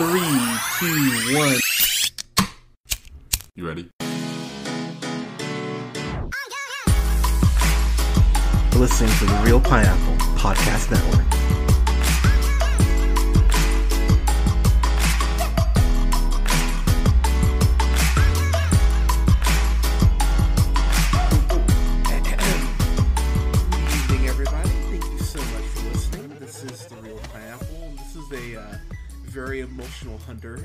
Three, two, one. You ready? You're listening to the Real Pineapple Podcast Network. Good evening, everybody. Thank you so much for listening. This is the Real Pineapple, and this is a very emotional Hunter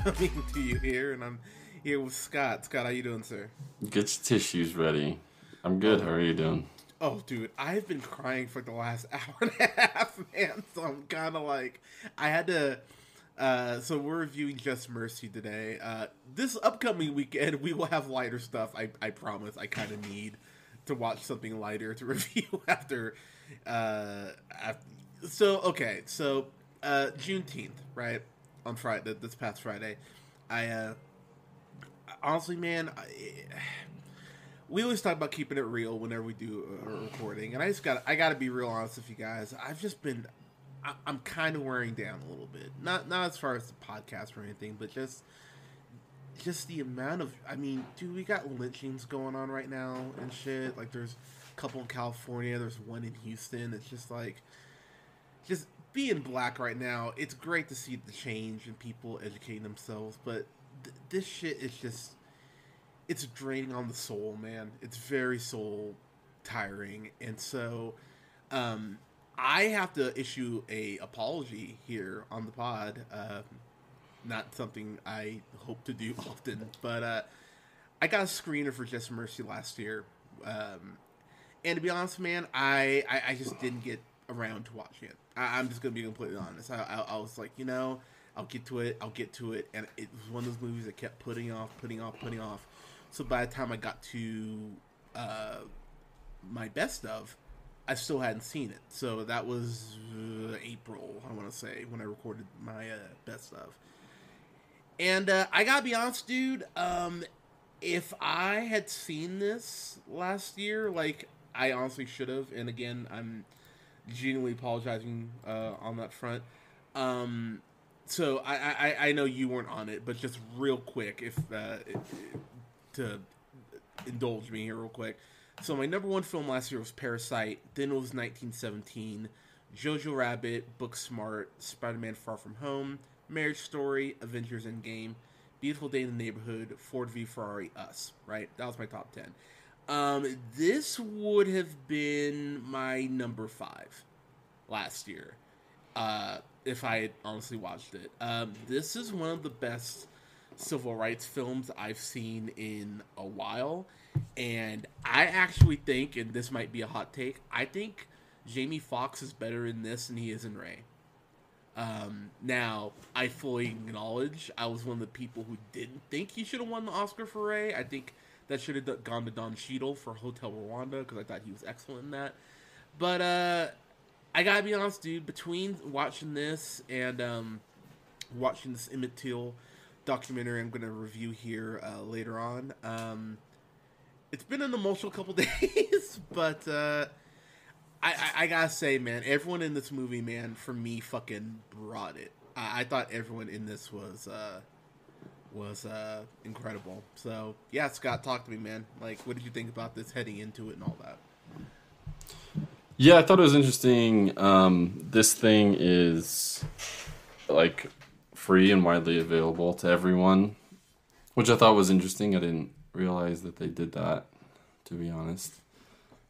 coming to you here, and I'm here with Scott. Scott, how you doing, sir? Get your tissues ready. I'm good. How are you doing? Oh, dude, I've been crying for the last hour and a half, man. So I'm kind of like, I had to. So we're reviewing Just Mercy today. This upcoming weekend, we will have lighter stuff. I promise. I kind of need to watch something lighter to review after. So Juneteenth, right, on Friday, this past Friday. I honestly, man, we always talk about keeping it real whenever we do a recording, and I gotta be real honest with you guys. I'm kind of wearing down a little bit, not as far as the podcast or anything, but just the amount of, I mean, dude, we got lynchings going on right now and shit. Like, there's a couple in California, there's one in Houston. It's just like, just being black right now, it's great to see the change and people educating themselves, but this shit is just, it's draining on the soul, man. It's very soul tiring. And so I have to issue a apology here on the pod. Not something I hope to do often, but I got a screener for Just Mercy last year. And to be honest, man, I just didn't get around to watching it. I'm just going to be completely honest. I was like, you know, I'll get to it. And it was one of those movies that kept putting off. So by the time I got to my best of, I still hadn't seen it. So that was April, I want to say, when I recorded my best of. And I gotta be honest, dude, if I had seen this last year, like, I honestly should have, and again, I'm genuinely apologizing on that front. So I know you weren't on it, but just real quick, if to indulge me here real quick. So my number one film last year was Parasite. Then it was 1917, Jojo Rabbit, Booksmart, Spider-Man Far From Home, Marriage Story, Avengers Endgame, Beautiful Day in the Neighborhood, Ford v Ferrari, Us. Right? That was my top 10. This would have been my number 5 last year, if I had honestly watched it. This is one of the best civil rights films I've seen in a while, and I actually think, and this might be a hot take, I think Jamie Foxx is better in this than he is in Ray. Now, I fully acknowledge I was one of the people who didn't think he should have won the Oscar for Ray. I think that should have gone to Don Cheadle for Hotel Rwanda, because I thought he was excellent in that. But I gotta be honest, dude, between watching this and watching this Emmett Till documentary I'm going to review here later on. It's been an emotional couple days, but I gotta say, man, everyone in this movie, man, for me, fucking brought it. I thought everyone in this was incredible. So, yeah, Scott, talk to me, man. Like, what did you think about this heading into it and all that? Yeah, I thought it was interesting. This thing is, like, free and widely available to everyone, which I thought was interesting. I didn't realize that they did that, to be honest.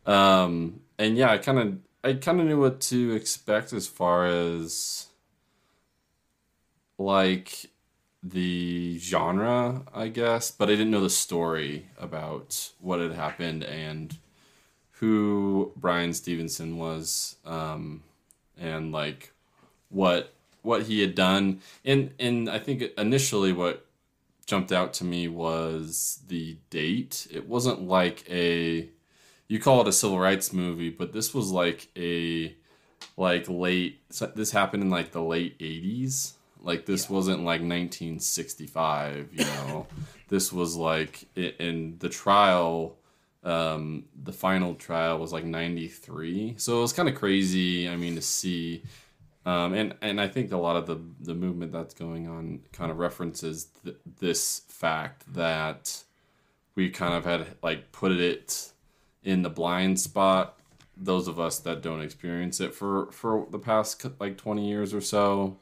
And yeah, I kind of knew what to expect as far as, like, the genre, I guess, but I didn't know the story about what had happened and who Bryan Stevenson was, and like what he had done. And I think initially what jumped out to me was the date. It wasn't like you call it a civil rights movie, but this was like this happened in like the late 80s. Like, this wasn't like 1965, you know. This was like in the trial, the final trial was like 93. So it was kind of crazy, I mean, to see And I think a lot of the movement that's going on kind of references this fact that we kind of had like put it in the blind spot. Those of us that don't experience it for the past like 20 years or so,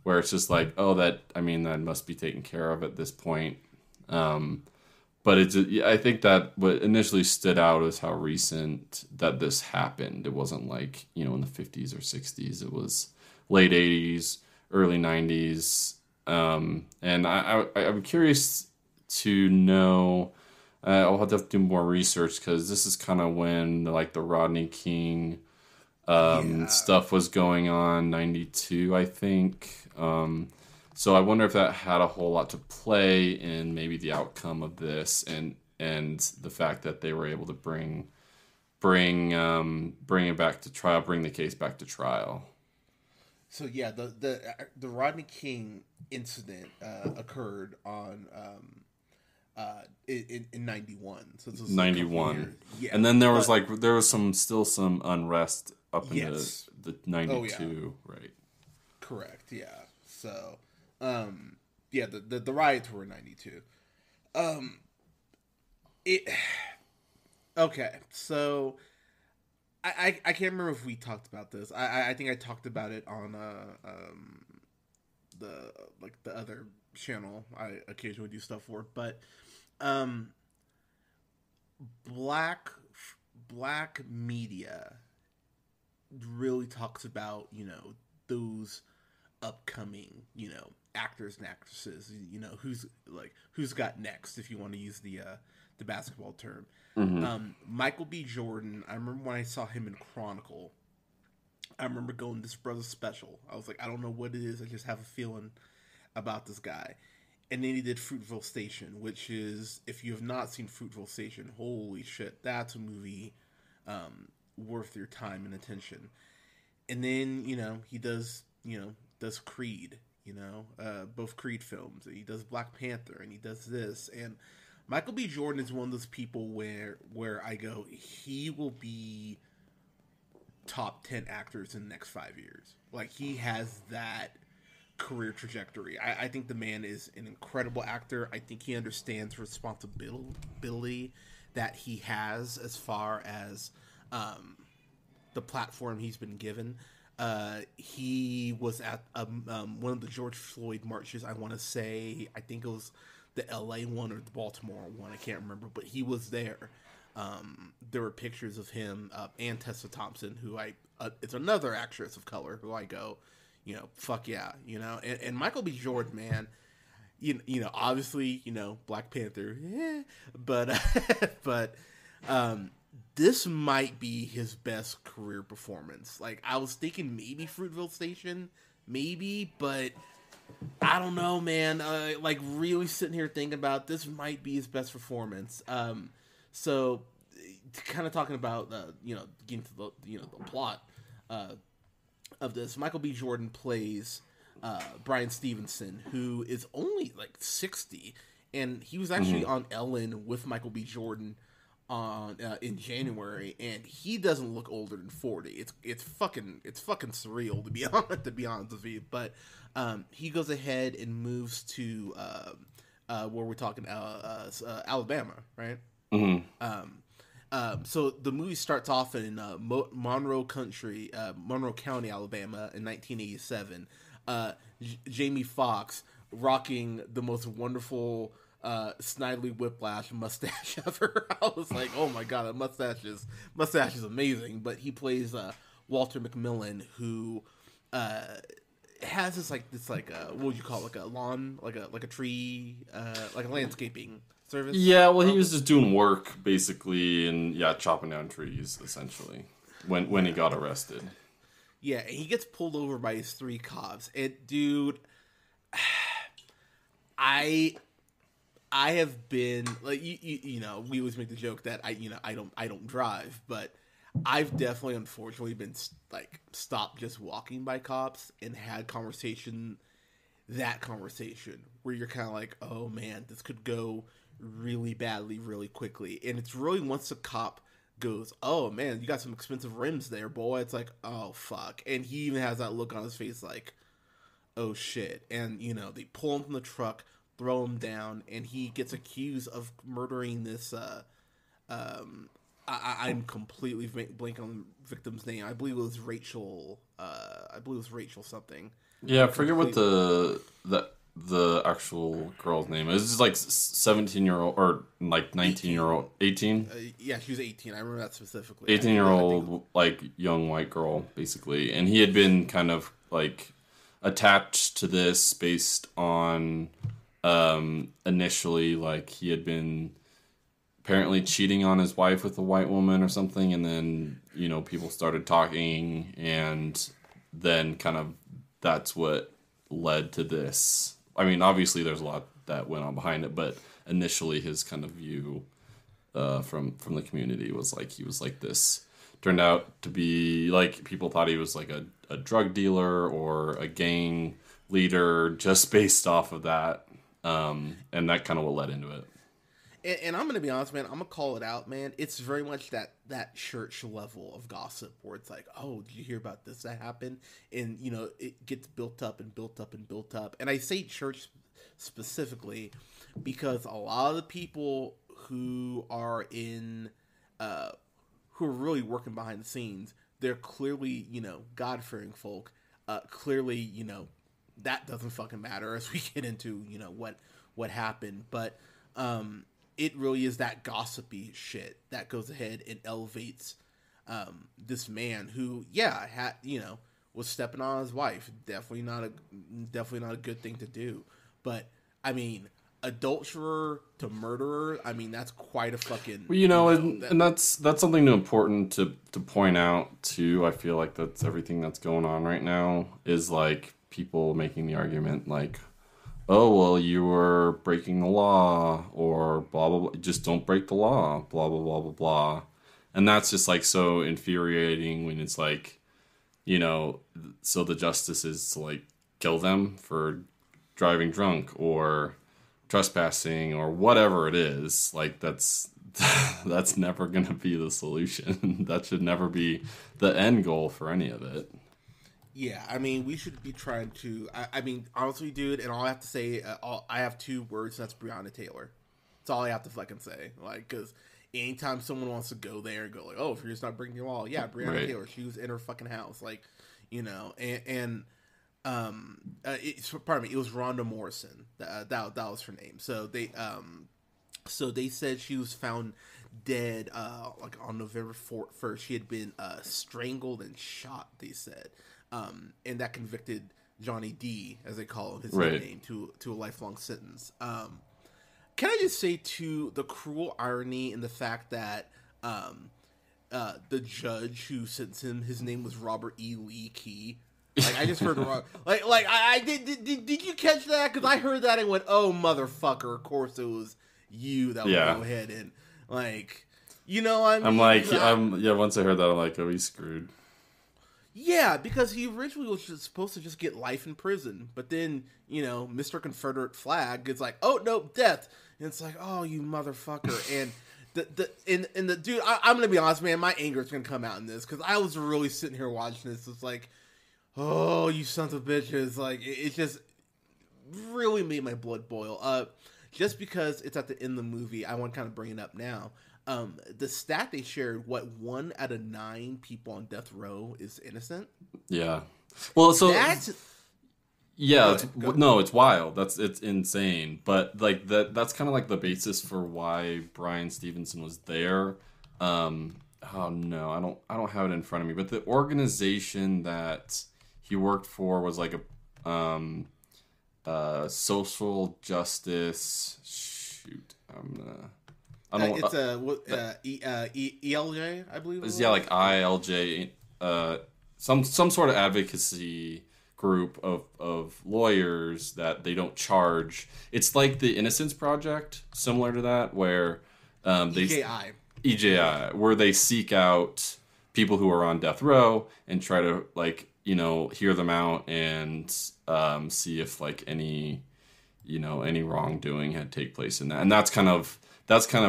where it's just like, oh, that must be taken care of at this point. But I think that what initially stood out is how recent that this happened. It wasn't like, in the 50s or 60s. It was late 80s, early 90s. And I'm curious to know, I'll have to do more research because this is kind of when like the Rodney King stuff was going on, 92, I think. So I wonder if that had a whole lot to play in maybe the outcome of this, and the fact that they were able to bring it back to trial, bring the case back to trial. So yeah, the Rodney King incident occurred on in 91. So this was 91. Yeah, and then there was still some unrest up in the 92, right? Correct. Yeah. So, the riots were in 92. Okay. So, I can't remember if we talked about this. I think I talked about it on the other channel I occasionally do stuff for, but black media really talks about those upcoming actors and actresses, who's got next, if you want to use the basketball term. Michael B. Jordan, I remember when I saw him in Chronicle, I remember going, this brother's special. I was like, I don't know what it is, I just have a feeling about this guy. And then he did Fruitvale Station, which is, if you have not seen Fruitvale Station, holy shit, that's a movie worth your time and attention. And then, he does Creed, both Creed films. And he does Black Panther, and he does this. And Michael B. Jordan is one of those people where I go, he will be top 10 actors in the next 5 years. Like, he has that career trajectory. I think the man is an incredible actor. I think he understands the responsibility that he has as far as the platform he's been given. He was at one of the George Floyd marches. I want to say, I think it was the LA one or the Baltimore one. I can't remember, but he was there. There were pictures of him and Tessa Thompson, who it's another actress of color who I go, fuck yeah, and Michael B. Jordan, man, obviously, Black Panther, but this might be his best career performance. Like, I was thinking maybe Fruitvale Station, maybe, but I don't know, man. Like, really sitting here thinking about this might be his best performance. So kind of talking about, getting to the plot, of this, Michael B. Jordan plays Bryan Stevenson, who is only like 60, and he was actually on Ellen with Michael B. Jordan on in January, and he doesn't look older than 40. It's fucking surreal, to be honest with you. But he goes ahead and moves to where we're talking Alabama, right? So the movie starts off in Monroe County, Alabama in 1987. Jamie Foxx rocking the most wonderful Snidely Whiplash mustache ever. I was like, oh my god, that mustache is amazing. But he plays Walter McMillan, who has this what would you call it, like a lawn, like a tree, like a landscaping service. Yeah, well, he was just doing work basically, and chopping down trees essentially when he got arrested. Yeah, and he gets pulled over by his 3 cops. And dude, I have been like, we always make the joke that I don't drive, but I've definitely unfortunately been like stopped just walking by cops and had conversation where you're kind of like, oh man, this could go really badly really quickly. And it's really once the cop goes, "Oh man, you got some expensive rims there, boy." It's like, "Oh fuck," and he even has that look on his face, like, "Oh shit." And they pull him from the truck, throw him down, and he gets accused of murdering this. I'm completely blanking on the victim's name. I believe it was Rachel. I believe it was Rachel something. Yeah, I forget what the actual girl's name is. It's like 17-year-old or like 19-year-old, 18. Yeah, she was 18. I remember that specifically. 18-year-old like young white girl, basically, and he had been kind of like attached to this based on initially like he had been apparently cheating on his wife with a white woman or something, and then people started talking, and then kind of that's what led to this. I mean, obviously there's a lot that went on behind it, but initially his kind of view from the community was like he was like this. Turned out to be like people thought he was like a drug dealer or a gang leader just based off of that, and that kind of what led into it. And I'm gonna be honest, man. I'm gonna call it out, man. It's very much that church level of gossip where it's like, oh, did you hear about this that happened? And it gets built up and built up and built up. And I say church specifically because a lot of the people who are who are really working behind the scenes, they're clearly God-fearing folk. Clearly, that doesn't fucking matter as we get into what happened, but it really is that gossipy shit that goes ahead and elevates this man who, was stepping on his wife. Definitely not a good thing to do. But I mean, adulterer to murderer. I mean, that's quite a fucking. Well, and that's something important to point out too. I feel like that's everything that's going on right now is like people making the argument like, oh, well, you were breaking the law, or blah, blah, blah. Just don't break the law, blah, blah, blah, blah, blah. And that's just, like, so infuriating when it's, like, so the justice is to, like, kill them for driving drunk or trespassing or whatever it is. Like, that's never going to be the solution. That should never be the end goal for any of it. Yeah, I mean, we should be trying to. I mean, honestly, dude, and all I have to say, I have two words. And that's Breonna Taylor. That's all I have to fucking say. Like, because anytime someone wants to go there and go like, "Oh, if you're just not breaking your law," yeah, Breonna right. Taylor, she was in her fucking house, like, it was Rhonda Morrison. That was her name. So they said she was found dead, like on November 1st. She had been strangled and shot. They said. And that convicted Johnny D, as they call him, his nickname, to a lifelong sentence. Can I just say, too, the cruel irony in the fact that the judge who sentenced him, his name was Robert E. Lee Key. Like, I just heard wrong. I did you catch that? Because I heard that and went, oh, motherfucker, of course it was you that would go ahead and, like, I mean? I'm like, once I heard that, I'm like, oh, he's screwed. Yeah, because he originally was just supposed to just get life in prison, but then Mr. Confederate Flag is like, oh no, death, and it's like, oh, you motherfucker, and the dude, I'm gonna be honest, man, my anger is gonna come out in this because I was really sitting here watching this. It's like, oh, you sons of bitches, like it just really made my blood boil. Just because it's at the end of the movie, I want to kind of bring it up now. The stat they shared, 1 out of 9 people on death row is innocent. Yeah. Well, so it's wild. It's insane. But like that's kind of like the basis for why Bryan Stevenson was there. Oh no, I don't have it in front of me. But the organization that he worked for was like a social justice. Shoot, ELJ, I believe. Yeah, like ILJ, some sort of advocacy group of lawyers that they don't charge. It's like the Innocence Project, similar to that, where EJI, where they seek out people who are on death row and try to hear them out and see if like any any wrongdoing had take place in that. And that's kind of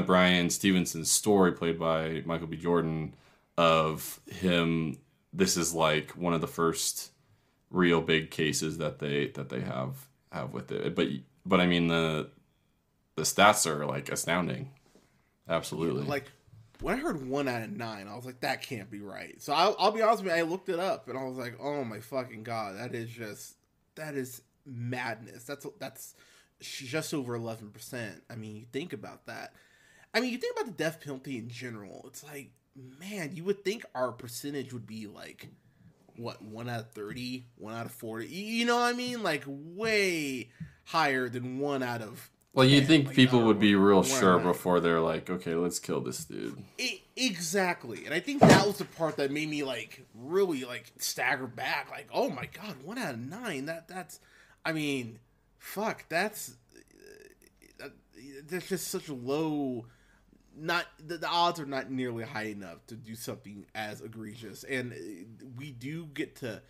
Bryan Stevenson's story, played by Michael B. Jordan, of him. This is like one of the first real big cases that they have with it. But I mean, the stats are like astounding. Absolutely. Like, when I heard 1 out of 9, I was like, that can't be right. So I'll be honest with you, I looked it up and I was like, oh my fucking God, that is madness. That's just over 11%. I mean, you think about that. I mean, you think about the death penalty in general. It's like, man, you would think our percentage would be like, what, 1 out of 30, 1 out of 40? You know what I mean? Like, way higher than 1 out of... Well, you'd think people would be real sure before they're like, okay, let's kill this dude. Exactly. And I think that was the part that made me, like, really, like, stagger back. Like, oh my God, 1 out of 9. That's, I mean, fuck, that's just such a low... The odds are not nearly high enough to do something as egregious. And we do get to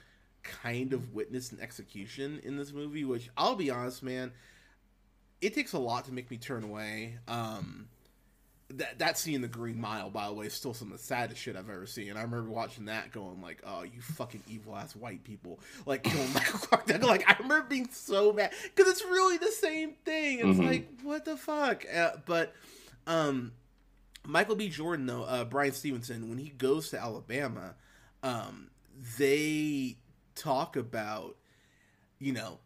kind of witness an execution in this movie, which, I'll be honest, man... It takes a lot to make me turn away. That scene in the Green Mile, by the way, is still some of the saddest shit I've ever seen. I remember watching that going like, oh, you fucking evil-ass white people. Like, killing Michael Clark Duncan. Like, I remember being so mad. Because it's really the same thing. It's like, what the fuck? But Michael B. Jordan, though, Bryan Stevenson, when he goes to Alabama, they talk about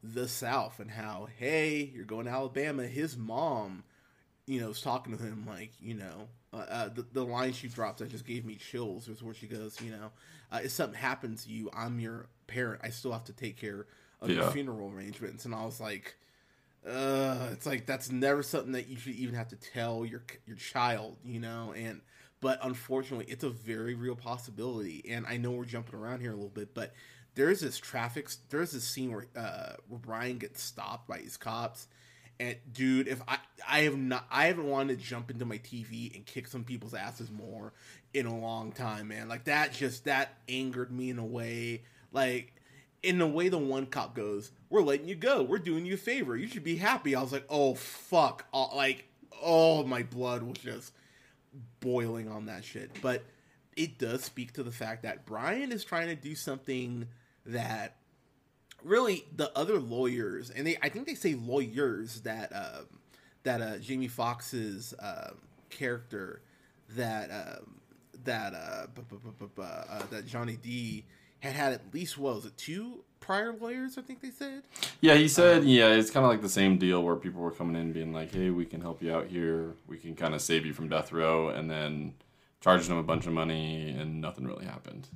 the South and how, hey, you're going to Alabama. His mom, is talking to him like, the line she dropped that just gave me chills was where she goes, if something happens to you, I'm your parent. I still have to take care of your funeral arrangements. And I was like, it's like, that's never something that you should even have to tell your child, but unfortunately it's a very real possibility. And I know we're jumping around here a little bit, but there's this scene where Brian gets stopped by these cops, and dude, if I haven't wanted to jump into my TV and kick some people's asses more in a long time, man. Like that angered me in a way, like in the way the one cop goes, "We're letting you go. We're doing you a favor. You should be happy." I was like, "Oh fuck!" My blood was just boiling on that shit. But it does speak to the fact that Brian is trying to do something that really the other lawyers, and I think they say lawyers, that Jamie Foxx's character, that Johnny D had at least, what was it, 2 prior lawyers, I think they said? Yeah, he said, it's kind of like the same deal where people were coming in being like, hey, we can help you out here. We can kind of save you from death row, and then charging them a bunch of money, and nothing really happened.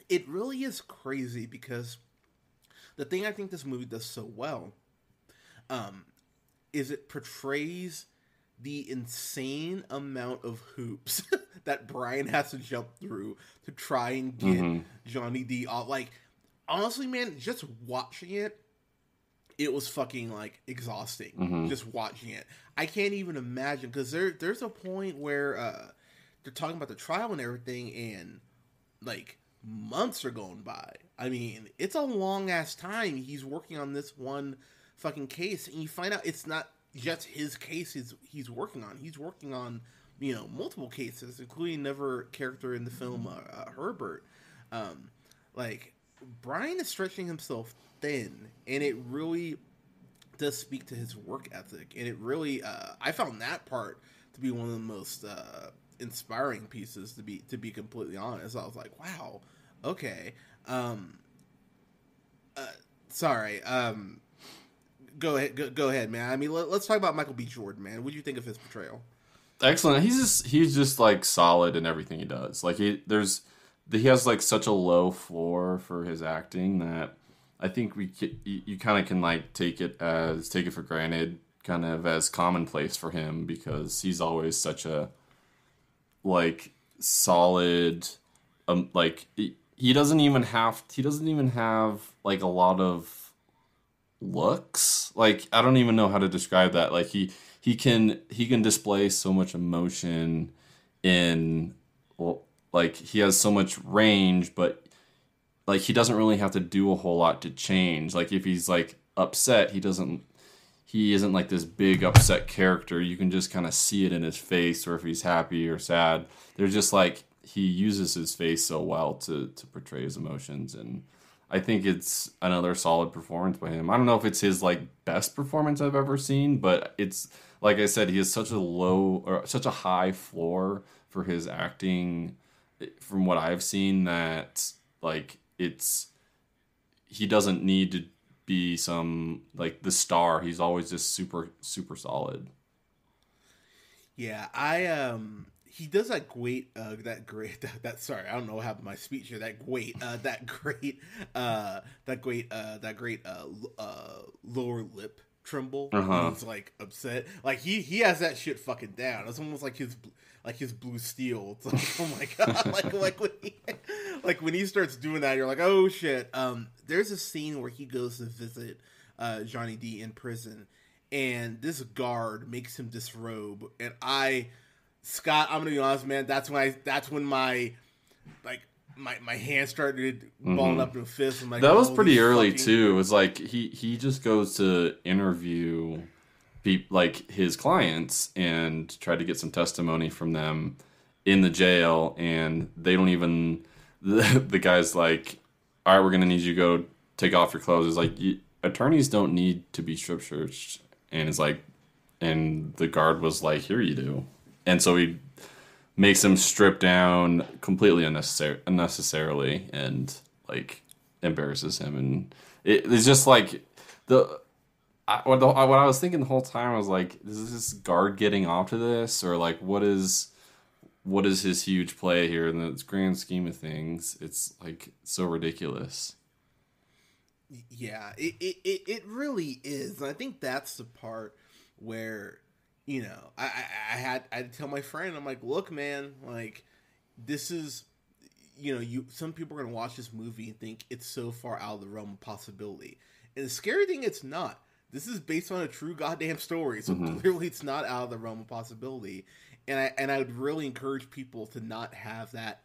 It really is crazy, because the thing I think this movie does so well is it portrays the insane amount of hoops that Brian has to jump through to try and get Johnny D off. Like, honestly, man, just watching it was fucking, like, exhausting. Just watching it. I can't even imagine, because there's a point where they're talking about the trial and everything, and, like, months are going by. I mean, it's a long-ass time he's working on this one fucking case, and you find out it's not just his case he's working on. He's working on, multiple cases, including another character in the film, Herbert. Like, Brian is stretching himself thin, and it really does speak to his work ethic. And it really, I found that part to be one of the most inspiring pieces, to be completely honest. I was like, wow, okay. Sorry. Go ahead, man. I mean, let's talk about Michael B. Jordan, man. What do you think of his portrayal? Excellent. He's just like solid in everything he does. Like he has like such a low floor for his acting that I think you kind of can like take it for granted, kind of as commonplace for him, because he's always such a like solid, like he doesn't even have like a lot of looks. Like, I don't even know how to describe that. Like he can display so much emotion in, like, he has so much range, but like he doesn't really have to do a whole lot to change. Like if he's like upset, he isn't like this big upset character. You can just kind of see it in his face, or if he's happy or sad. They're just like he uses his face so well to portray his emotions, and I think it's another solid performance by him. I don't know if it's his like best performance I've ever seen, but it's like I said, he has such a high floor for his acting from what I've seen that like he doesn't need to be some like the star. He's always just super solid. Yeah, he does that sorry, I don't know what happened to my speech here. That great lower lip tremble when he's like upset. Like he has that shit fucking down. It's almost like his blue steel. It's like, oh my god, like when he starts doing that, you're like, oh shit. There's a scene where he goes to visit Johnny D in prison, and this guard makes him disrobe, and Scott, I'm gonna be honest, man. That's when my hand started balling up in a fist. I'm like, that was pretty early too. It was like he just goes to interview like his clients and try to get some testimony from them in the jail, and they don't even. The guy's like, "All right, we're gonna need you to go take off your clothes." It's like attorneys don't need to be strip searched, and it's like, and the guard was like, "Here you do." And so he makes him strip down completely unnecessarily and like embarrasses him. And it's just like what I was thinking the whole time, I was like, is this guard getting off to this, or like what is his huge play here in the grand scheme of things? It's like so ridiculous. Yeah, it really is. And I think that's the part where, you know, I had to tell my friend, I'm like, look, man, like, this is, you know, some people are going to watch this movie and think it's so far out of the realm of possibility. And the scary thing, it's not. This is based on a true goddamn story, so clearly it's not out of the realm of possibility. And I would really encourage people to not have that,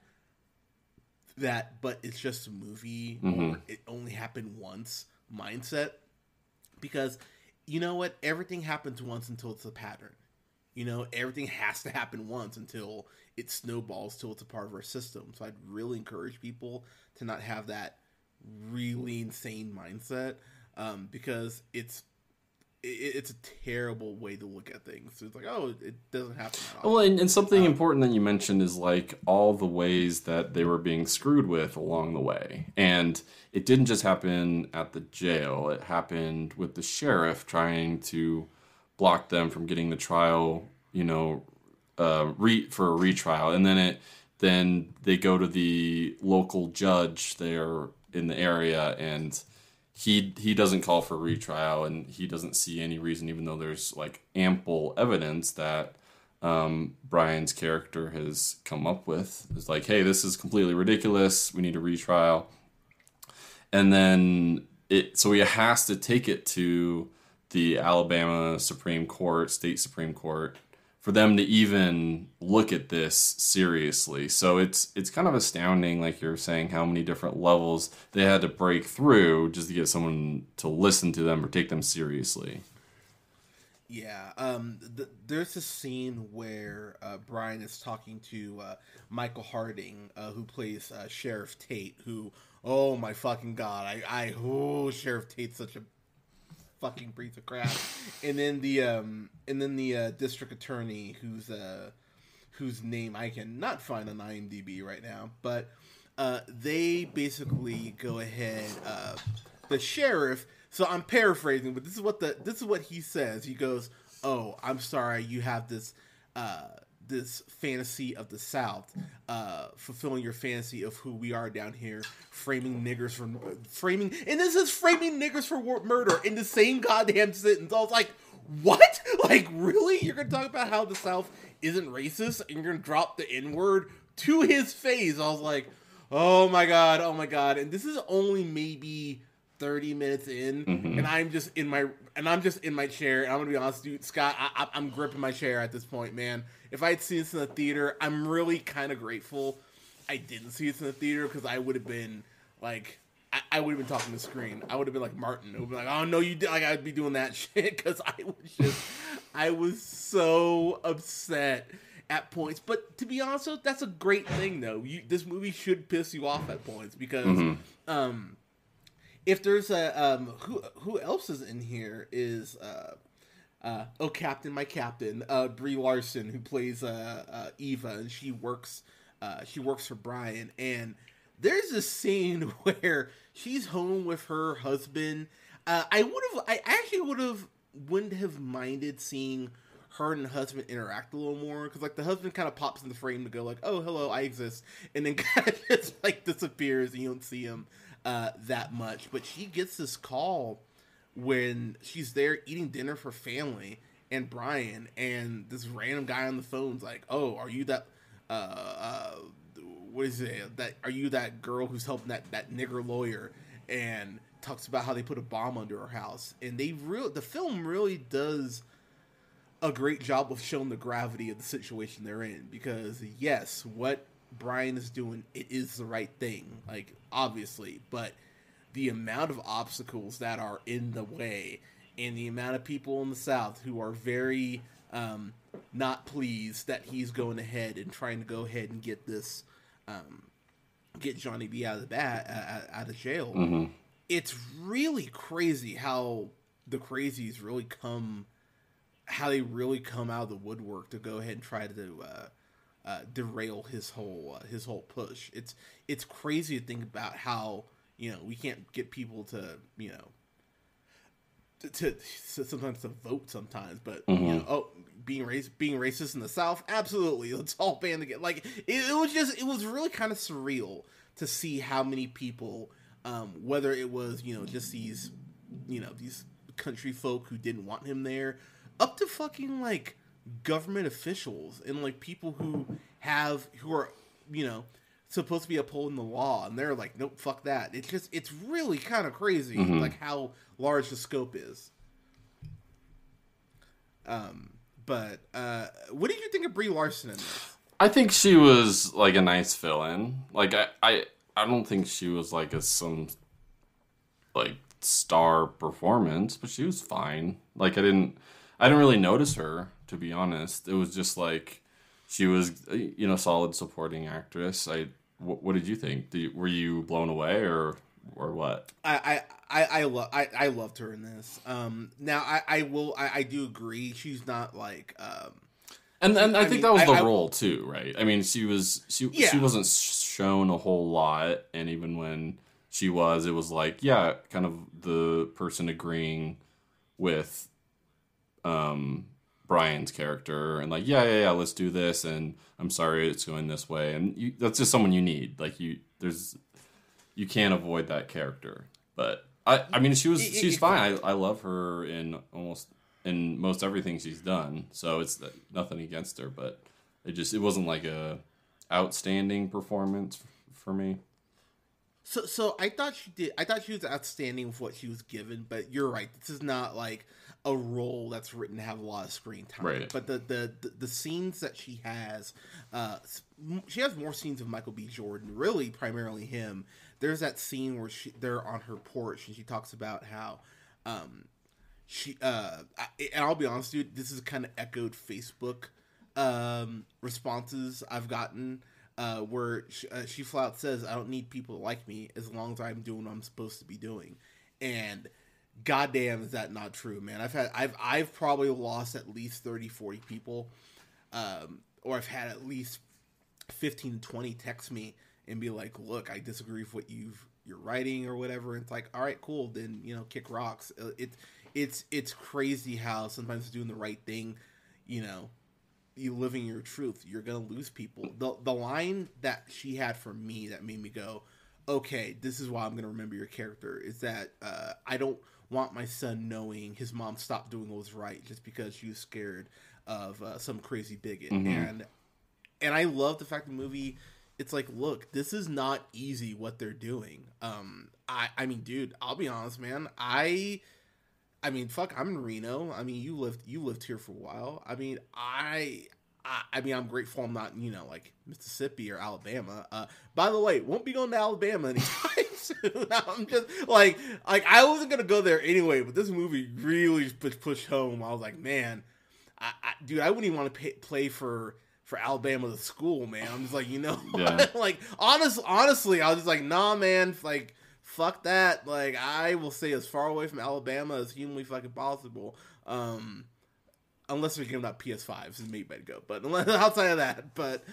but it's just a movie, or it only happened once mindset. Because you know what? Everything happens once until it's a pattern. You know, everything has to happen once until it snowballs till it's a part of our system. So I'd really encourage people to not have that really insane mindset, because it's a terrible way to look at things. So it's like, oh, it doesn't happen that often. Well, and something important that you mentioned is like all the ways that they were being screwed with along the way. And it didn't just happen at the jail. It happened with the sheriff trying to block them from getting the trial, you know, for a retrial. And then they go to the local judge there in the area, and he doesn't call for retrial, and he doesn't see any reason, even though there's like ample evidence that Brian's character has come up with. It's like, hey, this is completely ridiculous. We need a retrial. And then so he has to take it to the Alabama Supreme Court, state Supreme Court, for them to even look at this seriously. So it's kind of astounding, like you're saying, how many different levels they had to break through just to get someone to listen to them or take them seriously. Yeah, there's a scene where Brian is talking to Michael Harding, who plays Sheriff Tate, who, oh my fucking god, Sheriff Tate's such a fucking piece of crap. And then the district attorney, whose name I cannot find on IMDb right now, but they basically go ahead. The sheriff. So I'm paraphrasing, but this is what he says. He goes, "Oh, I'm sorry, you have this this fantasy of the South, fulfilling your fantasy of who we are down here, framing niggers for framing, and this is framing niggers for murder in the same goddamn sentence." I was like, "What? Like, really? You're gonna talk about how the South isn't racist, and you're gonna drop the N-word to his face?" I was like, "Oh my god, oh my god!" And this is only maybe 30 minutes in, and I'm just in my chair, and I'm gonna be honest, dude, Scott, I'm gripping my chair at this point, man. If I had seen this in the theater, I'm really kind of grateful I didn't see this in the theater, because I would have been like I would have been talking to the screen. I would have been like Martin. I would be like, oh no, you did. Like I'd be doing that shit because I was so upset at points. But to be honest, that's a great thing though. This movie should piss you off at points because if there's a who else is in here is my captain, Brie Larson, who plays Eva, and she works for Brian. And there's a scene where she's home with her husband. I actually wouldn't have minded seeing her and the husband interact a little more, because like the husband kind of pops in the frame to go like, oh hello, I exist, and then kind of just like disappears and you don't see him that much. But she gets this call when she's there eating dinner for family and Brian, and this random guy on the phone's like, oh, are you that what is it, that are you that girl who's helping that nigger lawyer, and talks about how they put a bomb under her house. And the film really does a great job of showing the gravity of the situation they're in, because yes, what Brian is doing, it is the right thing, like obviously, but the amount of obstacles that are in the way, and the amount of people in the South who are very not pleased that he's going ahead and trying to go ahead and get this get Johnny B out of jail. Mm-hmm. It's really crazy how the crazies really come out of the woodwork to go ahead and try to derail his whole push. It's crazy to think about how, you know, we can't get people to, you know, to sometimes to vote sometimes, but you know, being racist in the South, absolutely, let's all band together. Like it was really kind of surreal to see how many people, whether it was, you know, just these, you know, these country folk who didn't want him there, up to fucking like government officials and like people who are, you know, supposed to be upholding the law, and they're like, nope, fuck that. It's really kind of crazy, like how large the scope is. But what did you think of Brie Larson in this? I think she was like a nice fill-in. Like I don't think she was like some like star performance, but she was fine. Like I didn't really notice her, to be honest. It was just like she was, you know, solid supporting actress. What did you think? Were you blown away or what? I loved her in this. Now I do agree she's not like and I think that was the role too, right? I mean, she wasn't shown a whole lot, and even when she was, it was like, yeah, kind of the person agreeing with Brian's character, and like, yeah, let's do this, and I'm sorry it's going this way, and that's just someone you need. Like you can't avoid that character. But I mean, she's fine. I love her in most everything she's done. So it's nothing against her, but it wasn't like a outstanding performance for me. So I thought she was outstanding with what she was given, but you're right. This is not like a role that's written to have a lot of screen time. Right. But the scenes that she has more scenes of Michael B. Jordan, really primarily him. There's that scene where they're on her porch and she talks about how and I'll be honest, dude, this is kind of echoed Facebook responses I've gotten. Where she flat out says, I don't need people to like me as long as I'm doing what I'm supposed to be doing. And goddamn, is that not true, man? I've probably lost at least 30, 40 people, or I've had at least 15 to 20 text me and be like, look, I disagree with what you're writing or whatever. And it's like, all right, cool, then, you know, kick rocks. It's crazy how sometimes doing the right thing, you know, you living your truth, you're gonna lose people. The line that she had for me that made me go, okay, this is why I'm gonna remember your character, is that I don't want my son knowing his mom stopped doing what was right just because she was scared of some crazy bigot. And I love the fact the movie, it's like, look, this is not easy what they're doing. I mean, dude, I'll be honest, man. I mean, fuck, I'm in Reno. I mean, you lived here for a while. I mean, I'm grateful I'm not, you know, like Mississippi or Alabama. By the way, won't be going to Alabama anytime soon. I'm just like I wasn't gonna go there anyway, but this movie really pushed home. I was like, man, dude, I wouldn't even want to play for Alabama the school, man. I'm just like, Yeah. like honestly, I was just like, nah, man, like fuck that. Like I will stay as far away from Alabama as humanly fucking possible. Unless we're giving out PS5s and maybe I'd go, but outside of that, but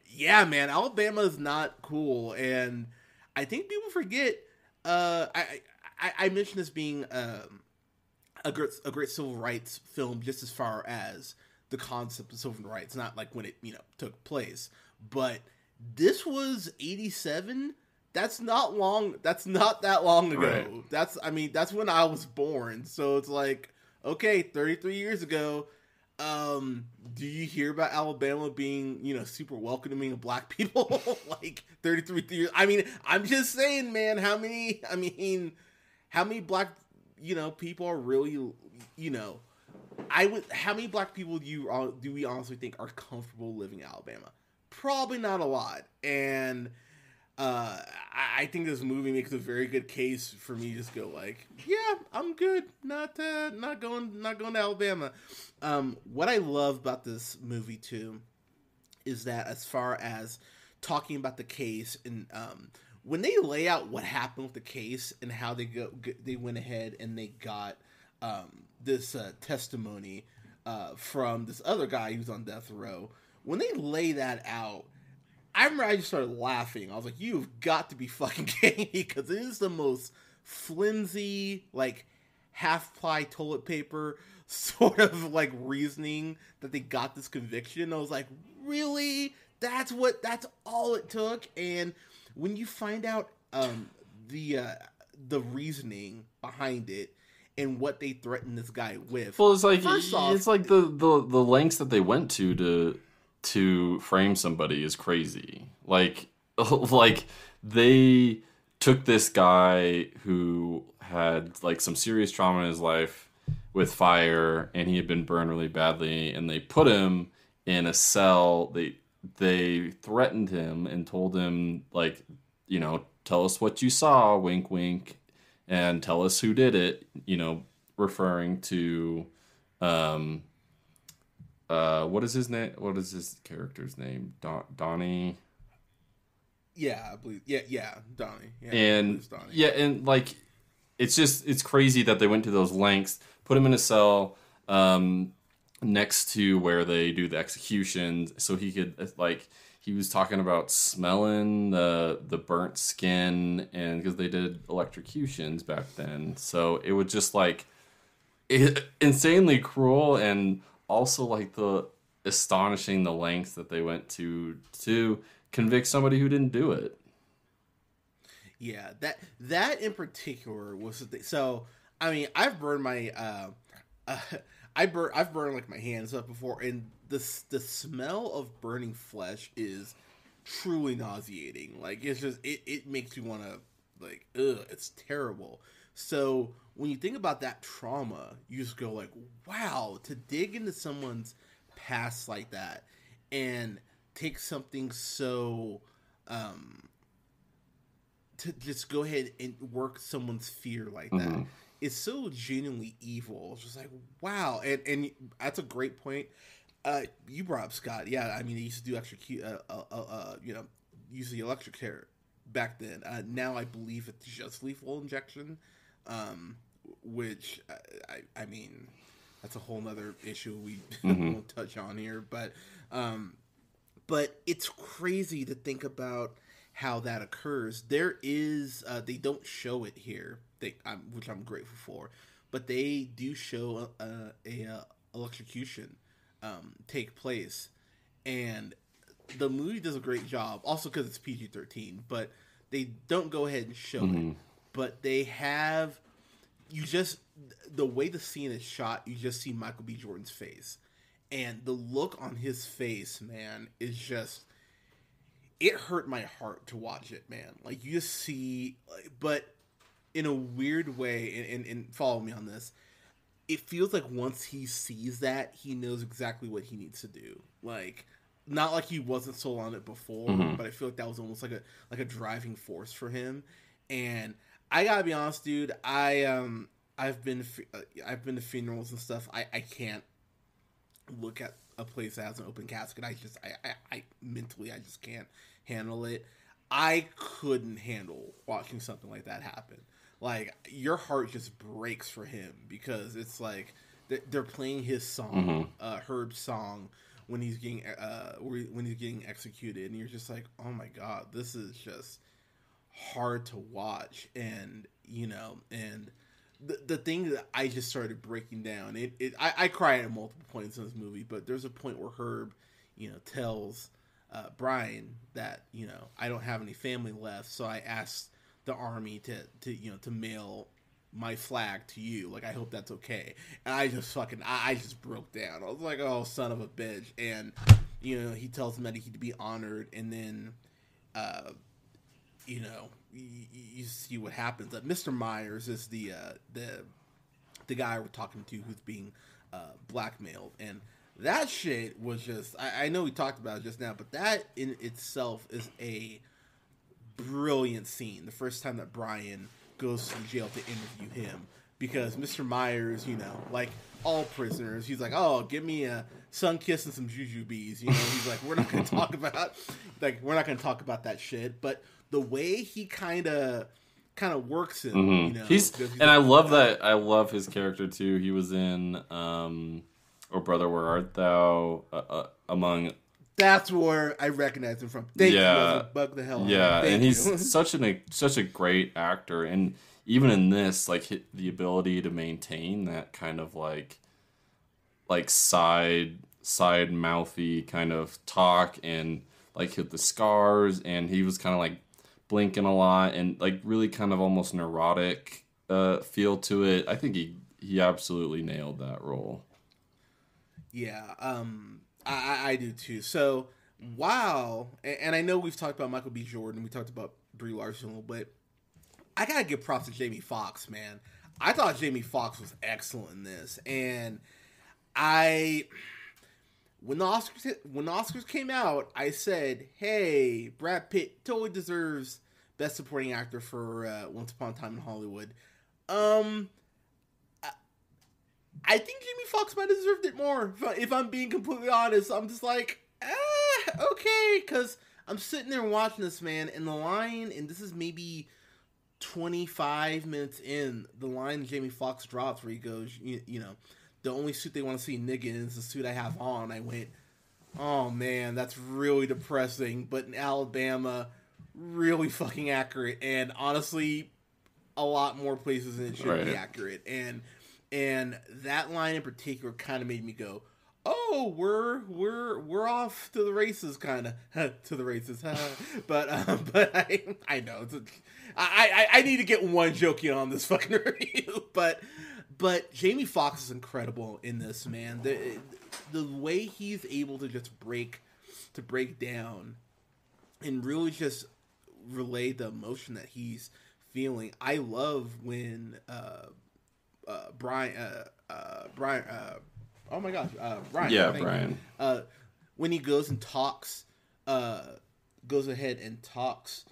yeah, man, Alabama is not cool, and I think people forget. I mentioned this being a great civil rights film, just as far as the concept of civil rights, not like when it took place, but this was 87. That's not that long ago. Right. That's when I was born. So it's like, okay, 33 years ago. Do you hear about Alabama being, super welcoming of black people? Like 33 years. I mean, I'm just saying, man, how many black, people are really, how many black people do we honestly think are comfortable living in Alabama? Probably not a lot. And I think this movie makes a very good case for me to just go like, yeah, I'm good. Not going to Alabama. What I love about this movie too is that as far as talking about the case and when they lay out what happened with the case and how they went ahead and they got this testimony from this other guy who's on death row. When they lay that out, I remember I just started laughing. I was like, you've got to be fucking kidding me, because it is the most flimsy, like, half-ply toilet paper sort of, like, reasoning that they got this conviction. I was like, really? That's all it took? And when you find out the reasoning behind it and what they threatened this guy with. Well, it's like, first off, it's like the lengths that they went to frame somebody is crazy. Like they took this guy who had like some serious trauma in his life with fire, and he had been burned really badly, and they put him in a cell. They threatened him and told him, like, tell us what you saw, wink wink, and tell us who did it, referring to what is his name? What is his character's name? Donnie. Yeah, I believe. Yeah, Donnie. Yeah, and Donnie. Yeah, and like, it's crazy that they went to those lengths, put him in a cell next to where they do the executions, so he could, like, he was talking about smelling the burnt skin, and because they did electrocutions back then, so it was just like insanely cruel, and also like the astonishing the lengths that they went to convict somebody who didn't do it. Yeah, that in particular was the thing. So I mean, I've burned my I've burned like my hands up before, and the smell of burning flesh is truly nauseating. Like, it's just it makes you want to, like, it's terrible. So when you think about that trauma, you just go like, wow, to dig into someone's past like that and take something so to just go ahead and work someone's fear like that is so genuinely evil. It's just like, wow. And that's a great point. You brought up Scott. Yeah, I mean, they used to do use the electric hair back then. Now I believe it's just lethal injection, which I mean, that's a whole nother issue we won't touch on here. But it's crazy to think about how that occurs. There is they don't show it here, which I'm grateful for, but they do show a electrocution take place, and the movie does a great job. Also because it's PG-13, but they don't go ahead and show it. But they have, the way the scene is shot, you just see Michael B. Jordan's face, and the look on his face, man, is just, it hurt my heart to watch it, man. Like, you just see, but in a weird way, and follow me on this, it feels like once he sees that, he knows exactly what he needs to do. Like, not like he wasn't sold on it before, but I feel like that was almost like a driving force for him. And I gotta be honest, dude. I've been to funerals and stuff. I can't look at a place that has an open casket. I mentally I just can't handle it. I couldn't handle watching something like that happen. Like, your heart just breaks for him, because it's like they're playing his song, Herb's song, when he's getting executed, and you're just like, oh my god, this is just hard to watch. And and the thing that I just started breaking down, I cried at multiple points in this movie, but there's a point where Herb, tells Brian that, I don't have any family left, so I asked the army to mail my flag to you. Like, I hope that's okay. And I just broke down. I was like, oh, son of a bitch. And, he tells him that he'd be honored, and then, you see what happens. Mr. Myers is the guy we're talking to, who's being blackmailed, and that shit was just, I know we talked about it just now, but that in itself is a brilliant scene. The first time that Brian goes to jail to interview him, because Mr. Myers, like all prisoners, he's like, oh, give me a sun kiss and some jujubes. He's like, we're not going to talk about that shit. But the way he kind of works him, I love that. I love his character too. He was in "Oh Brother, Where Art Thou?" Among. That's where I recognize him from. Thank you, bug the hell. Yeah, and he's such a great actor, and even in this, like, the ability to maintain that kind of like side mouthy kind of talk, and like hit the scars, and he was kind of like blinking a lot, and like really kind of almost neurotic feel to it. I think he absolutely nailed that role. Yeah, I do too. So, wow, and I know we've talked about Michael B. Jordan, we talked about Brie Larson a little bit. I gotta give props to Jamie Foxx, man. I thought Jamie Foxx was excellent in this, and when the Oscars came out, I said, hey, Brad Pitt totally deserves Best Supporting Actor for Once Upon a Time in Hollywood. I think Jamie Foxx might have deserved it more, if I'm being completely honest. I'm just like, okay, because I'm sitting there watching this, man, and the line, and this is maybe 25 minutes in, the line Jamie Foxx drops where he goes, the only suit they want to see nigga in is the suit I have on. I went, oh man, that's really depressing, but in Alabama, really fucking accurate, and honestly, a lot more places than it should be accurate. And that line in particular kind of made me go, oh, we're off to the races, kind of to the races. But I know I need to get one joke in on this fucking review. But Jamie Foxx is incredible in this, man. The way he's able to just break down and really just relay the emotion that he's feeling. I love when Brian. Oh my gosh, Brian. Yeah, Brian. When he goes and talks, goes ahead and talks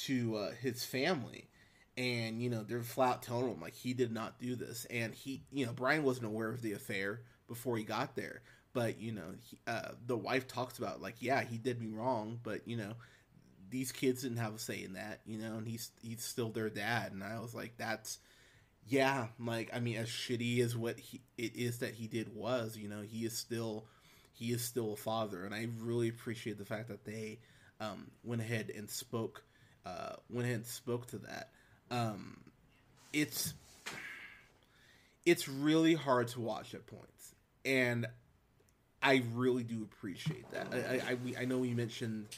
to his family, and they're flat telling him like he did not do this, and he, Brian wasn't aware of the affair before he got there, but the wife talks about like, yeah, he did me wrong, but these kids didn't have a say in that, and he's still their dad, and I was like, that's. Yeah, like, I mean, as shitty as what it is that he did was, he is still a father, and I really appreciate the fact that they went ahead and spoke to that. It's really hard to watch at points, and I really do appreciate that. I know we mentioned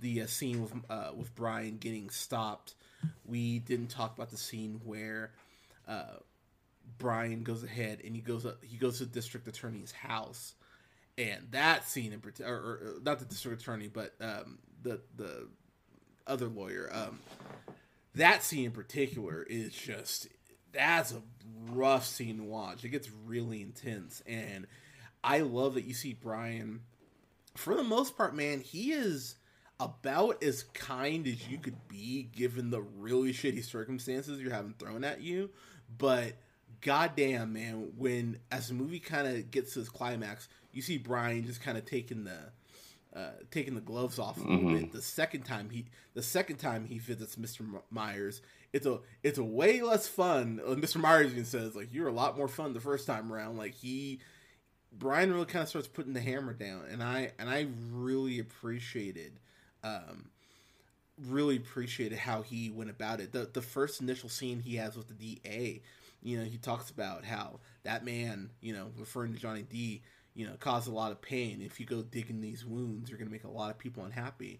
the scene with Brian getting stopped. We didn't talk about the scene where Brian goes ahead and he goes to the district attorney's house, and that scene in particular, or not the district attorney, but the other lawyer, that scene in particular is just, that's a rough scene to watch. It gets really intense, and I love that you see Brian, for the most part, man, he is, about as kind as you could be given the really shitty circumstances you're having thrown at you. But goddamn, man, when as the movie kind of gets to its climax, you see Brian just kind of taking the gloves off a little bit. The second time he visits Mr. Myers, it's a way less fun. Mr. Myers even says, like, you're a lot more fun the first time around. Like, Brian really kind of starts putting the hammer down, and I really appreciated how he went about it. The first initial scene he has with the DA, you know, he talks about how that man, you know, referring to Johnny D, you know, caused a lot of pain. If you go digging these wounds, you're going to make a lot of people unhappy.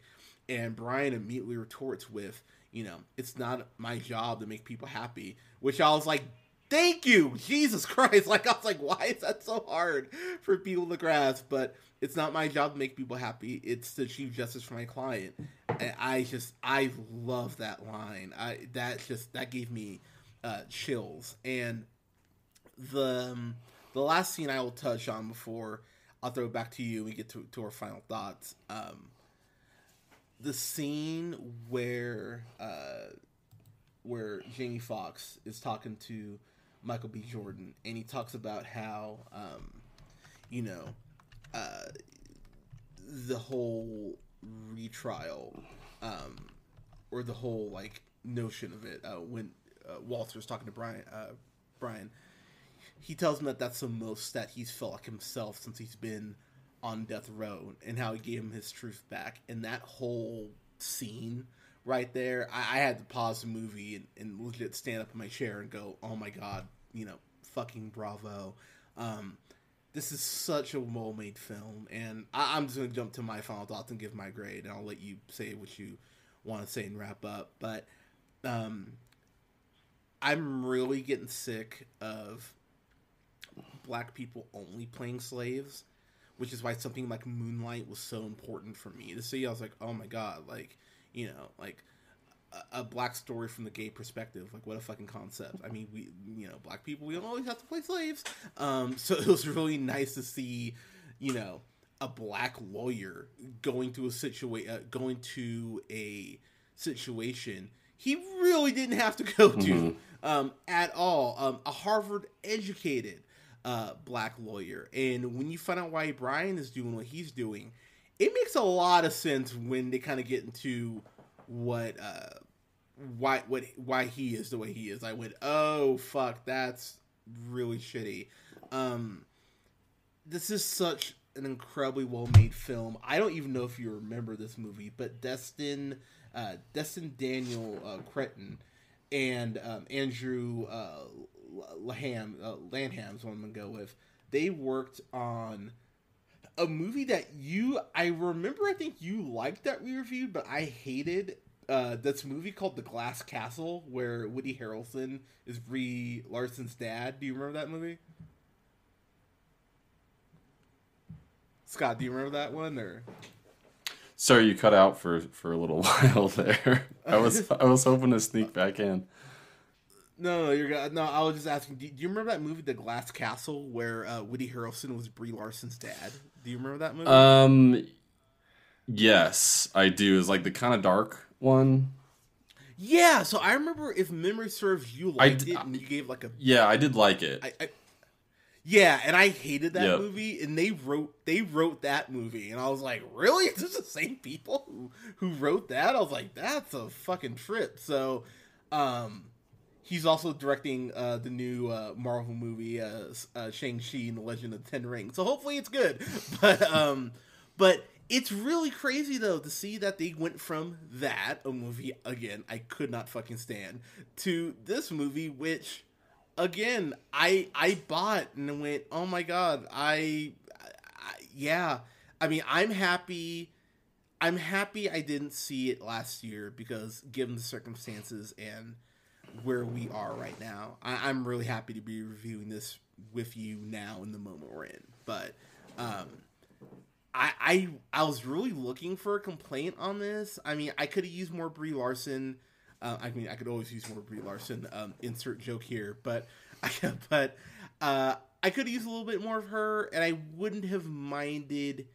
And Brian immediately retorts with, you know, it's not my job to make people happy, which I was like, thank you, Jesus Christ. Like, I was like, why is that so hard for people to grasp? But it's not my job to make people happy. It's to achieve justice for my client. And I love that line. That gave me chills. And the last scene I will touch on before I'll throw it back to you and we get to our final thoughts. The scene where Jamie Foxx is talking to Michael B. Jordan, and he talks about how, you know, the whole retrial, or the whole, like, notion of it, when Walter's talking to Brian, he tells him that that's the most that he's felt like himself since he's been on death row, and how he gave him his truth back. And that whole scene right there, I had to pause the movie and legit stand up in my chair and go, oh my God, you know, fucking bravo. This is such a well-made film, and I'm just going to jump to my final thoughts and give my grade, and I'll let you say what you want to say and wrap up. But I'm really getting sick of black people only playing slaves, which is why something like Moonlight was so important for me to see. I was like, oh my God, like, you know, like a black story from the gay perspective. Like, what a fucking concept. I mean, we, you know, black people, we don't always have to play slaves. So it was really nice to see, you know, a black lawyer going to a situation he really didn't have to go to at all. A Harvard educated black lawyer. And when you find out why Brian is doing what he's doing, it makes a lot of sense when they kind of get into why he is the way he is. I went, oh fuck, that's really shitty. This is such an incredibly well made film. I don't even know if you remember this movie, but Destin Daniel Cretton and Andrew Lanham's what I'm gonna go with. They worked on a movie that I remember. I think you liked that we reviewed, but I hated. That's a movie called The Glass Castle, where Woody Harrelson is Brie Larson's dad. Do you remember that movie? Scott, do you remember that one? Or sorry, you cut out for a little while there. I was hoping to sneak back in. No, you're good. No, I was just asking. Do you remember that movie, The Glass Castle, where Woody Harrelson was Brie Larson's dad? Do you remember that movie? Yes, I do. It's like the kind of dark one. Yeah, so I remember, if memory serves, you liked it, and you gave like a... Yeah, I did like it. Yeah, and I hated that movie, and they wrote that movie, and I was like, really? Is this the same people who wrote that? I was like, that's a fucking trip. So, he's also directing the new Marvel movie, Shang-Chi and the Legend of the Ten Rings. So hopefully it's good. But it's really crazy, though, to see that they went from that, a movie, again, I could not fucking stand, to this movie, which, again, I bought and went, oh my God, yeah. I mean, I'm happy I didn't see it last year, because given the circumstances and where we are right now, I'm really happy to be reviewing this with you now in the moment we're in. But I was really looking for a complaint on this. I mean, I could have used more Brie Larson. I mean, I could always use more Brie Larson. Insert joke here, but I could have used a little bit more of her, and I wouldn't have minded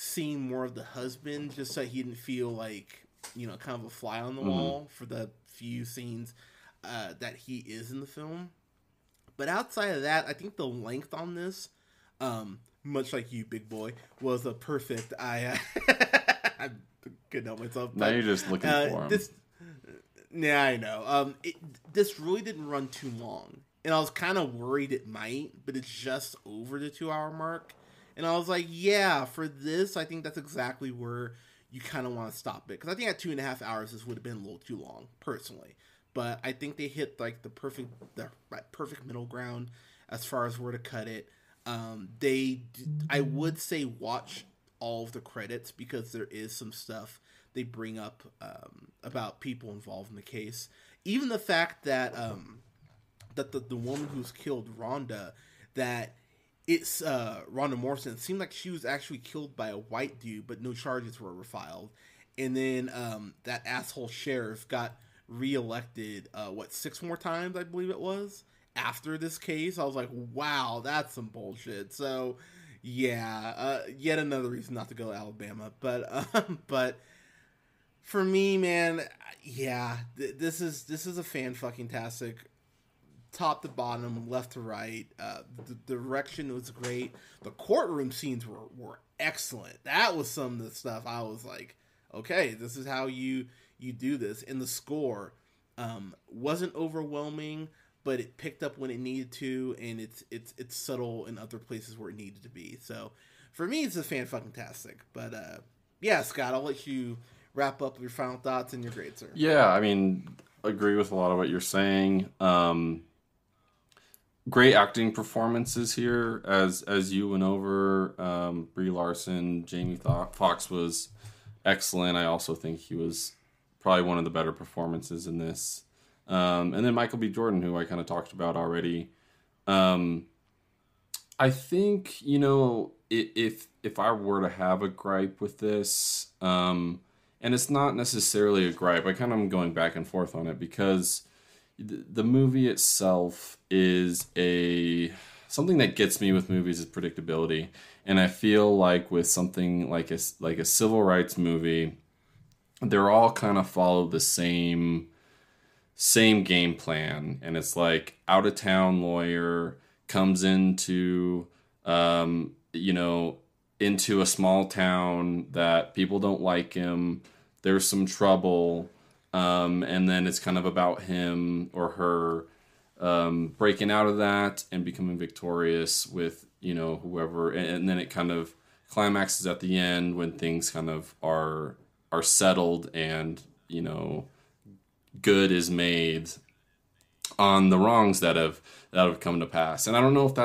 seeing more of the husband, just so he didn't feel like, kind of a fly on the wall for the few scenes that he is in the film. But outside of that, I think the length on this, much like you, big boy, was a perfect. I couldn't help myself. Now you're just looking for him. Yeah, I know. This really didn't run too long, and I was kind of worried it might, but it's just over the 2-hour mark, and I was like, yeah, for this, I think that's exactly where you kind of want to stop it, because I think at 2.5 hours this would have been a little too long, personally. But I think they hit like the perfect middle ground as far as where to cut it. I would say watch all of the credits, because there is some stuff they bring up about people involved in the case. Even the fact that that the woman who's killed Rhonda, that it's Rhonda Morrison, it seemed like she was actually killed by a white dude, but no charges were filed. And then that asshole sheriff got reelected 6 more times, I believe it was, after this case. I was like, wow, that's some bullshit. So yeah, yet another reason not to go to Alabama. But for me, man, yeah, this is a fan fucking tastic, top to bottom, left to right. The direction was great. The courtroom scenes were excellent. That was some of the stuff I was like, okay, this is how you do this. And the score wasn't overwhelming, but it picked up when it needed to, and it's subtle in other places where it needed to be. So for me, it's a fan fucking tastic. But yeah, Scott, I'll let you wrap up your final thoughts and your grade, sir. Yeah, I mean, agree with a lot of what you're saying. Great acting performances here, as you went over. Brie Larson, Jamie Foxx was excellent. I also think he was probably one of the better performances in this. And then Michael B. Jordan, who I kind of talked about already. I think, if I were to have a gripe with this, and it's not necessarily a gripe, I kind of am going back and forth on it, because the movie itself is something that gets me with movies is predictability. And I feel like with something like a civil rights movie, they're all kind of follow the same game plan. And it's like out-of-town lawyer comes into a small town that people don't like him. There's some trouble. And then it's kind of about him or her breaking out of that and becoming victorious with, whoever. And then it kind of climaxes at the end when things kind of are settled and, good is made on the wrongs that have come to pass. And I don't know if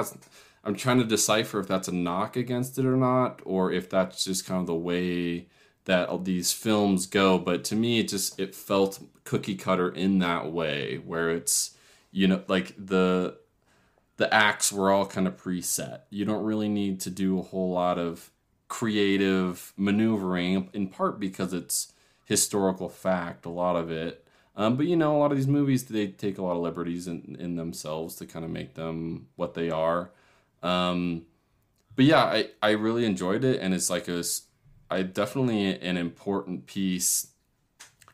I'm trying to decipher if that's a knock against it or not, or if that's just kind of the way that all these films go. But to me, it felt cookie cutter in that way, where it's, like the acts were all kind of preset. You don't really need to do a whole lot of creative maneuvering, in part because it's historical fact, a lot of it. But a lot of these movies, they take a lot of liberties in themselves to kind of make them what they are. But yeah, I really enjoyed it, and it's like definitely an important piece,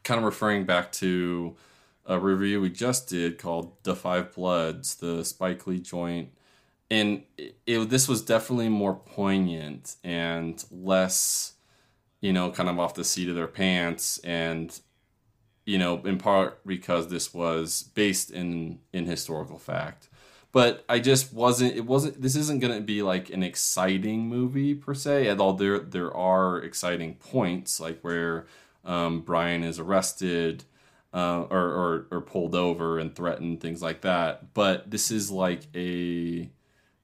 kind of referring back to a review we just did called The Five Bloods, the Spike Lee joint. And this was definitely more poignant and less, kind of off the seat of their pants. And, in part because this was based in historical fact. But this isn't going to be like an exciting movie per se, although there are exciting points, like where Brian is arrested or pulled over and threatened, things like that. But this is like a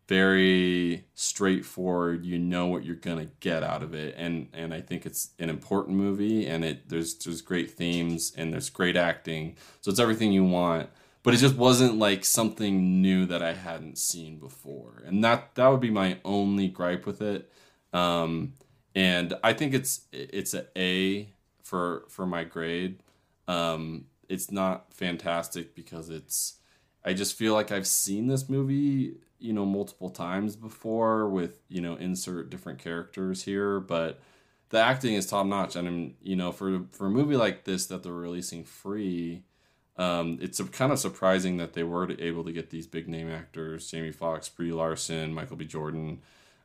very straightforward, what you're going to get out of it. And I think it's an important movie, and there's great themes and there's great acting. So it's everything you want. But it just wasn't like something new that I hadn't seen before. And that would be my only gripe with it. And I think it's an A for my grade. It's not fantastic because I just feel like I've seen this movie, multiple times before with, insert different characters here, but the acting is top notch. And, for a movie like this that they're releasing free, it's kind of surprising that they were able to get these big name actors, Jamie Foxx, Brie Larson, Michael B. Jordan,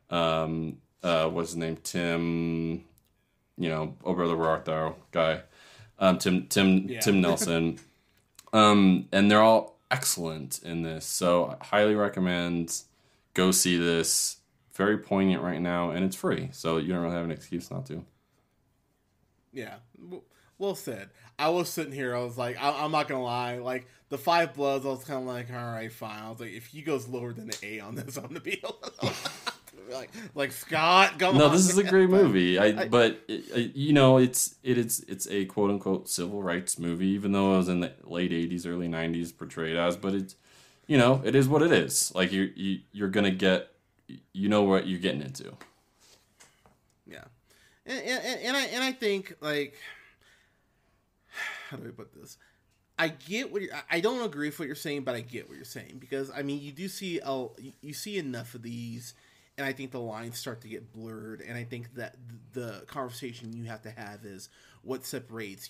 what's his name? Tim, Oh Brother Where Art Thou guy, Tim Nelson. And they're all excellent in this. So I highly recommend go see this. Very poignant right now, and it's free. So you don't really have an excuse not to. Yeah. Well said. I was sitting here, I was like, I'm not going to lie. Like, the Five Bloods, I was kind of like, all right, fine. I was like, if he goes lower than an A on this, I'm going to be like Scott, come on. No, this is a great movie. But it's a quote unquote civil rights movie, even though it was in the late 80s, early 90s portrayed as. But it's, it is what it is. Like, you're going to get, what you're getting into. Yeah. And I think, like, how do I put this? I get I don't agree with what you're saying, but I get what you're saying, because I mean, you do see you see enough of these, and I think the lines start to get blurred, and I think that the conversation you have to have is what separates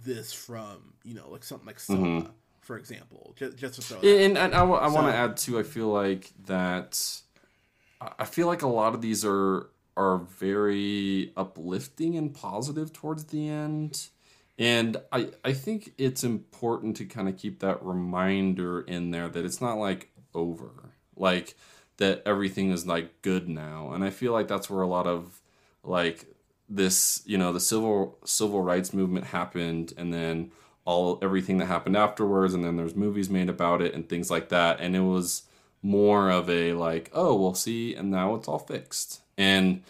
this from like something like Selma, for example. Just to throw that. And I want to add too. I feel like a lot of these are very uplifting and positive towards the end. And I think it's important to kind of keep that reminder in there that it's not like over, like that everything is like good now. And I feel like that's where a lot of like this, the civil rights movement happened, and then everything that happened afterwards, and then there's movies made about it and things like that. And it was more of a like, oh, we'll see, and now it's all fixed. And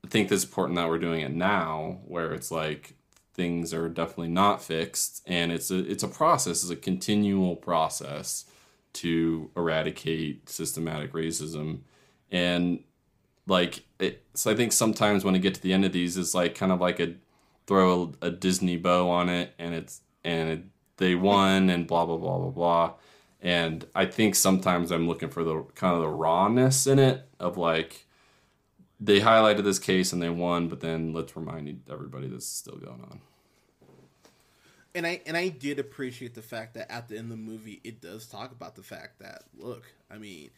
I think it's important that we're doing it now, where it's like things are definitely not fixed, and it's a process, it's a continual process to eradicate systematic racism. And like so I think sometimes when I get to the end of these, it's like kind of like throw a Disney bow on it, and they won and blah blah blah blah blah. And I think sometimes I'm looking for the kind of the rawness in it of like, they highlighted this case and they won, but then let's remind everybody this is still going on. And I did appreciate the fact that at the end of the movie, it does talk about the fact that, look, I mean,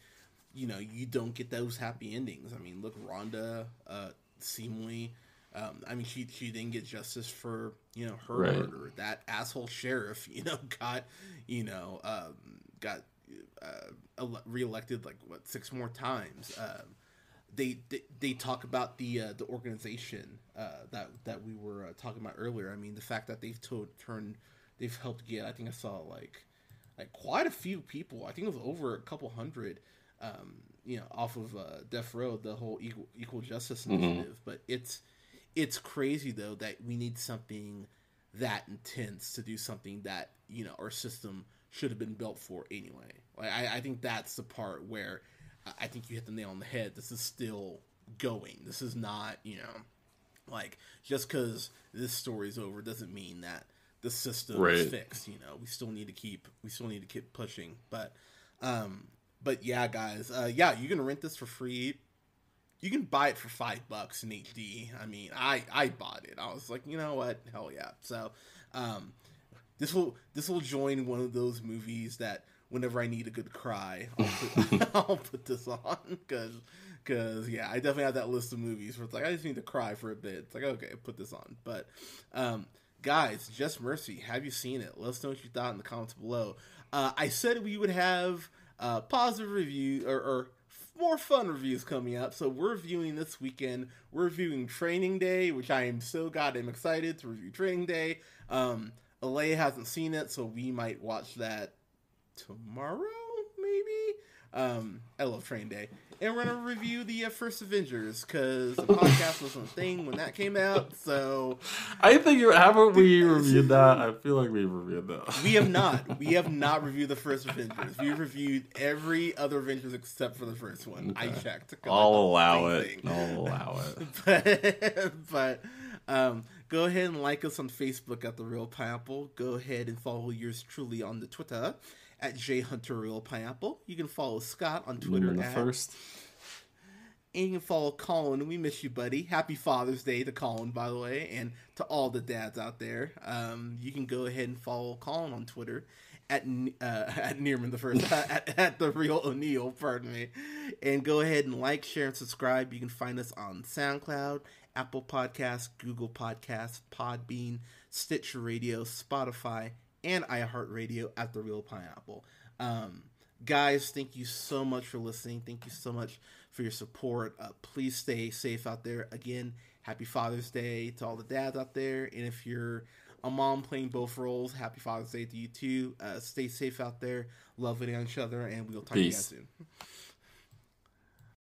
you don't get those happy endings. I mean, look, Rhonda seemingly, I mean, she didn't get justice for, her right. murder. That asshole sheriff, got reelected like 6 more times. They talk about the organization that we were talking about earlier. I mean, the fact that they've helped get, I think I saw like quite a few people. I think it was over a couple hundred, off of death row, the whole equal justice initiative. But it's crazy though that we need something that intense to do something that our system should have been built for anyway. Like I think that's the part where I think you hit the nail on the head. This is still going. This is not, like, just because this story's over doesn't mean that the system is fixed. We still need to keep pushing. But yeah, guys, you can rent this for free. You can buy it for $5 in HD. I mean, I bought it. I was like, you know what? Hell yeah. So, this will join one of those movies that whenever I need a good cry, I'll put this on, because yeah, I definitely have that list of movies where it's like, I just need to cry for a bit. It's like, okay, put this on. But guys, Just Mercy, have you seen it? Let us know what you thought in the comments below. I said we would have positive review or more fun reviews coming up. So we're reviewing this weekend. We're reviewing Training Day, which I am so goddamn excited to review Training Day. Alea hasn't seen it, so we might watch that tomorrow, maybe. I love Training Day. And we're going to review the first Avengers, because the podcast wasn't a thing when that came out, so... I think, haven't we reviewed that? I feel like we've reviewed that. We have not. We have not reviewed the first Avengers. We've reviewed every other Avengers except for the first one. Okay. I checked. I'll allow it. But go ahead and like us on Facebook at The Real Pineapple. Go ahead and follow yours truly on the Twitter at jhunterrealpineapple. You can follow Scott on Twitter the at first. And you can follow Colin. We miss you, buddy. Happy Father's Day to Colin, by the way, and to all the dads out there. You can go ahead and follow Colin on Twitter at Nearman the First, at The Real O'Neill, pardon me. And go ahead and like, share, and subscribe. You can find us on SoundCloud, Apple Podcasts, Google Podcasts, Podbean, Stitcher Radio, Spotify, and iHeartRadio at The Real Pineapple. Guys, thank you so much for listening. Thank you so much for your support. Please stay safe out there. Again, happy Father's Day to all the dads out there. And if you're a mom playing both roles, happy Father's Day to you too. Stay safe out there. Love each other, and we'll talk to you guys soon.